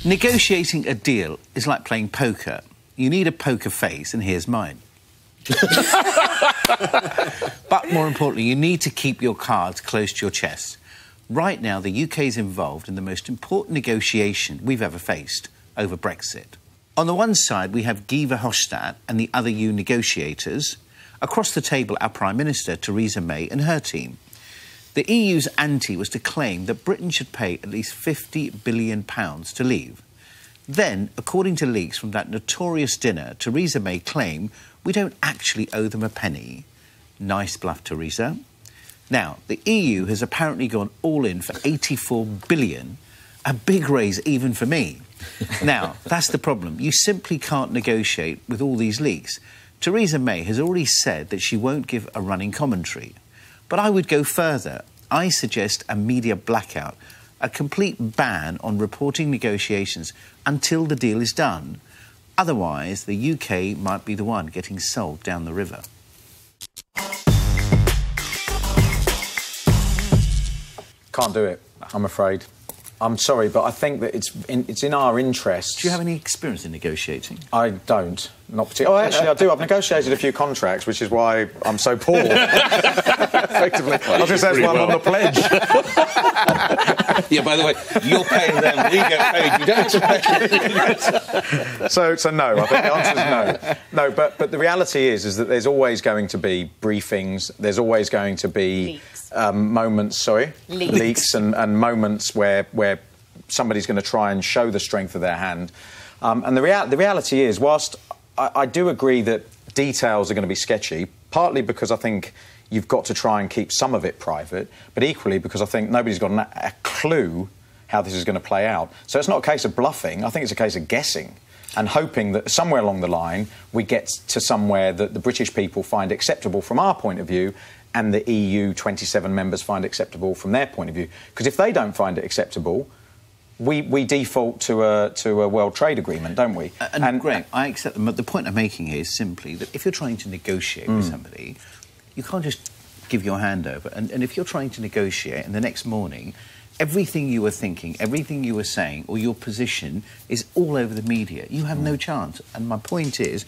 Negotiating a deal is like playing poker. You need a poker face, and here's mine. But more importantly, you need to keep your cards close to your chest. Right now, the UK is involved in the most important negotiation we've ever faced over Brexit. On the one side, we have Guy Verhofstadt and the other EU negotiators. Across the table, our Prime Minister, Theresa May, and her team. The EU's ante was to claim that Britain should pay at least £50 billion to leave. Then, according to leaks from that notorious dinner, Theresa May claimed we don't actually owe them a penny. Nice bluff, Theresa. Now, the EU has apparently gone all in for £84 billion, a big raise even for me. Now, that's the problem. You simply can't negotiate with all these leaks. Theresa May has already said that she won't give a running commentary. But I would go further. I suggest a media blackout, a complete ban on reporting negotiations until the deal is done. Otherwise, the UK might be the one getting sold down the river. Can't do it, I'm afraid. I'm sorry, but I think that it's in our interests. Do you have any experience in negotiating? I don't. Not particularly. Oh, actually, I do. I've negotiated a few contracts, which is why I'm so poor. Effectively. I was going to say that's why I'm on the pledge. Yeah, by the way, you're paying them, we get paid, you don't pay. So no, I think the answer is no. No, but the reality is that there's always going to be briefings, there's always going to be moments, leaks and moments where somebody's going to try and show the strength of their hand. And the reality is, whilst I do agree that details are going to be sketchy, partly because I think you've got to try and keep some of it private, but equally because I think nobody's got a clue how this is going to play out. So it's not a case of bluffing, I think it's a case of guessing and hoping that somewhere along the line we get to somewhere that the British people find acceptable from our point of view and the EU 27 members find acceptable from their point of view. Because if they don't find it acceptable, we default to a World Trade Agreement, don't we? And Greg, I accept them, but the point I'm making here is simply that if you're trying to negotiate with somebody, you can't just give your hand over. And if you're trying to negotiate and the next morning, everything you were thinking, everything you were saying, or your position is all over the media, you have no chance. And my point is,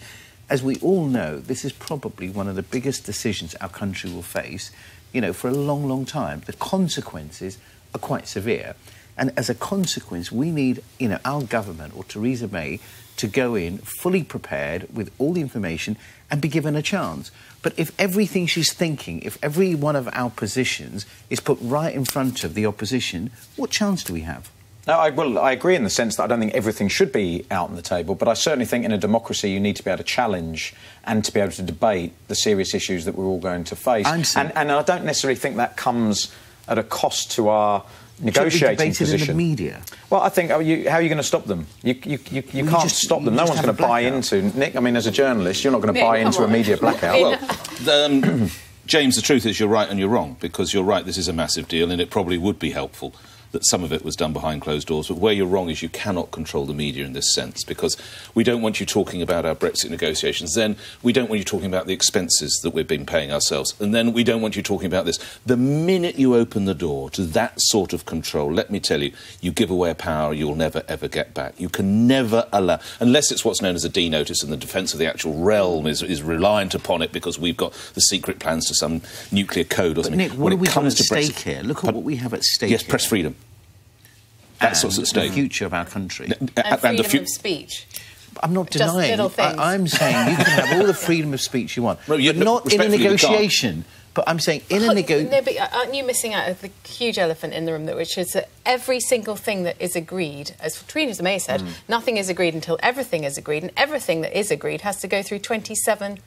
as we all know, this is probably one of the biggest decisions our country will face, you know, for a long, long time. The consequences are quite severe. And as a consequence, we need, you know, our government or Theresa May to go in fully prepared with all the information and be given a chance. But if everything she's thinking, if every one of our positions is put right in front of the opposition, what chance do we have? No, I agree in the sense that I don't think everything should be out on the table, but I certainly think in a democracy you need to be able to challenge and to be able to debate the serious issues that we're all going to face. And I don't necessarily think that comes at a cost to our negotiating position. In the media. Well, I think how are you going to stop them? You can't stop them. No one's going to buy into Nick. I mean, as a journalist, you're not going to buy into a media blackout. Well, James, the truth is you're right and you're wrong, because you're right. This is a massive deal, and it probably would be helpful that some of it was done behind closed doors. But where you're wrong is you cannot control the media in this sense, because we don't want you talking about our Brexit negotiations. Then we don't want you talking about the expenses that we've been paying ourselves. And then we don't want you talking about this. The minute you open the door to that sort of control, let me tell you, you give away a power you'll never, ever get back. You can never allow, unless it's what's known as a D notice and the defence of the actual realm is reliant upon it because we've got the secret plans to some nuclear code or something. Nick, what do we have at stake here? Look at what we have at stake. Yes, press freedom. That's what's at stake. The future of our country. And freedom of speech. I'm not denying. I'm saying you can have all the freedom of speech you want, but not in a negotiation. But I'm saying in a negotiation... No, but aren't you missing out of the huge elephant in the room, which is that every single thing that is agreed, as Theresa May said, nothing is agreed until everything is agreed, and everything that is agreed has to go through 27,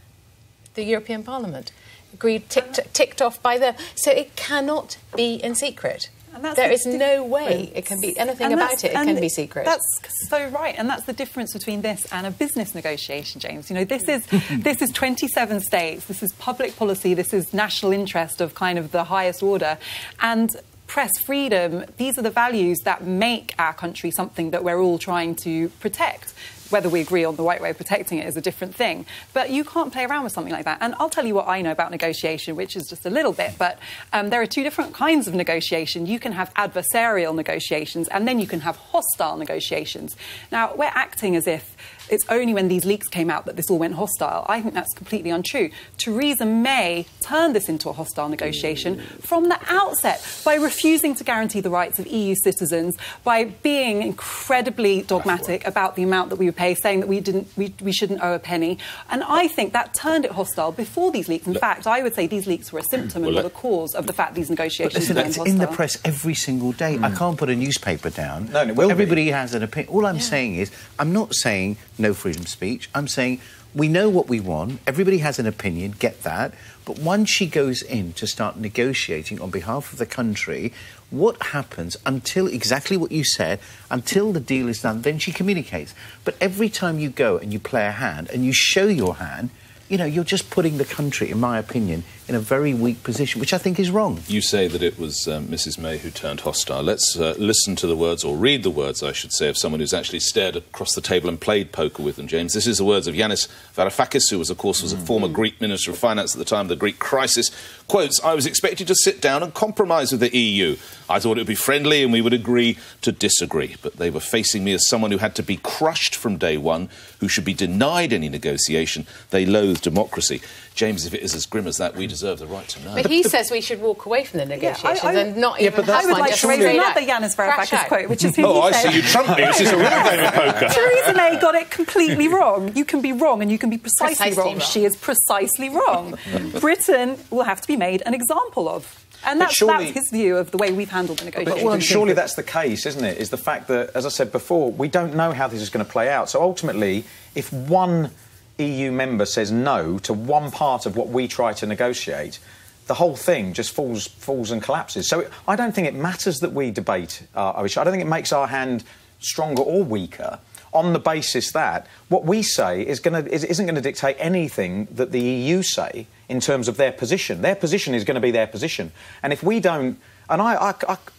the European Parliament. Agreed, ticked off by the... So it cannot be in secret. There is no way it can be anything about it. It can be secret. That's so right, and that's the difference between this and a business negotiation, James. You know, this is 27 states. This is public policy. This is national interest of kind of the highest order, and press freedom, these are the values that make our country something that we're all trying to protect. Whether we agree on the right way of protecting it is a different thing. But you can't play around with something like that. And I'll tell you what I know about negotiation, which is just a little bit, but there are two different kinds of negotiation. You can have adversarial negotiations, and then you can have hostile negotiations. Now, we're acting as if it's only when these leaks came out that this all went hostile. I think that's completely untrue. Theresa May turned this into a hostile negotiation from the outset by refusing to guarantee the rights of EU citizens, by being incredibly dogmatic about the amount that we would pay, saying that we shouldn't owe a penny. And I think that turned it hostile before these leaks. In fact, I would say these leaks were a symptom and not a cause of the fact these negotiations were it's in the press every single day. I can't put a newspaper down. No, it will Everybody has an opinion. All I'm saying is, I'm not saying no freedom of speech. I'm saying we know what we want. Everybody has an opinion, get that. But once she goes in to start negotiating on behalf of the country, what happens until exactly what you said, until the deal is done, then she communicates. But every time you go and you play a hand and you show your hand, you know, you're just putting the country, in my opinion, in a very weak position, which I think is wrong. You say that it was Mrs May who turned hostile. Let's listen to the words, or read the words, I should say, of someone who's actually stared across the table and played poker with them, James. This is the words of Yanis Varoufakis, who was, of course, a former Greek Minister of Finance at the time of the Greek crisis. Quotes, "I was expected to sit down and compromise with the EU. I thought it would be friendly and we would agree to disagree. But they were facing me as someone who had to be crushed from day one, who should be denied any negotiation. They loathe democracy." James, if it is as grim as that, we deserve the right to know. But he says we should walk away from the negotiations and not even but have I would one. like Just to raise straight another up. Yanis Crash Varoufakis out. quote, which is who Oh, he I said, see you trumped me. This is a real game of poker. Theresa May got it completely wrong. You can be wrong and you can be precisely wrong. wrong. She is precisely wrong. Britain will have to be made an example of. And that's his view of the way we've handled the negotiations. But surely that's the case, isn't it? Is the fact that, as I said before, we don't know how this is going to play out. So ultimately, if one EU member says no to one part of what we try to negotiate, the whole thing just falls and collapses. So I don't think it matters that we debate our issue. I don't think it makes our hand stronger or weaker on the basis that what we say isn't going to dictate anything that the EU say in terms of their position. Their position is going to be their position. And if we don't... And I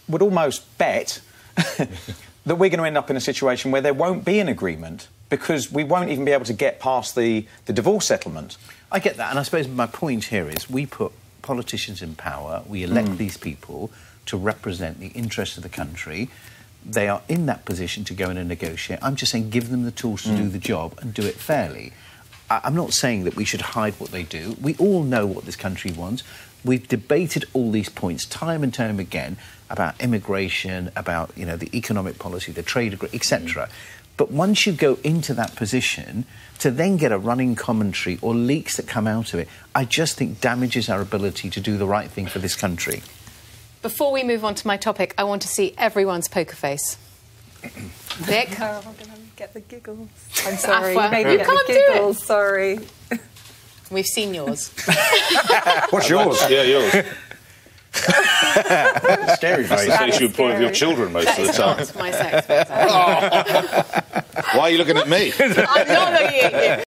would almost bet that we're going to end up in a situation where there won't be an agreement because we won't even be able to get past the divorce settlement. I get that, and I suppose my point here is we put politicians in power, we elect these people to represent the interests of the country. They are in that position to go in and negotiate. I'm just saying give them the tools to do the job and do it fairly. I'm not saying that we should hide what they do. We all know what this country wants. We've debated all these points time and time again about immigration, about, you know, the economic policy, the trade agreement, etc. But once you go into that position, to then get a running commentary or leaks that come out of it, I just think damages our ability to do the right thing for this country. Before we move on to my topic, I want to see everyone's poker face. Vic? Oh, I'm going to get the giggles. I'm sorry. Afua, Maybe you get can't the do it. giggles. Sorry. We've seen yours. What's yours? Yeah, yours. Scary face. That's the face you would point with your children most of the time. That's my sex face. Why are you looking at me? I'm not looking at you.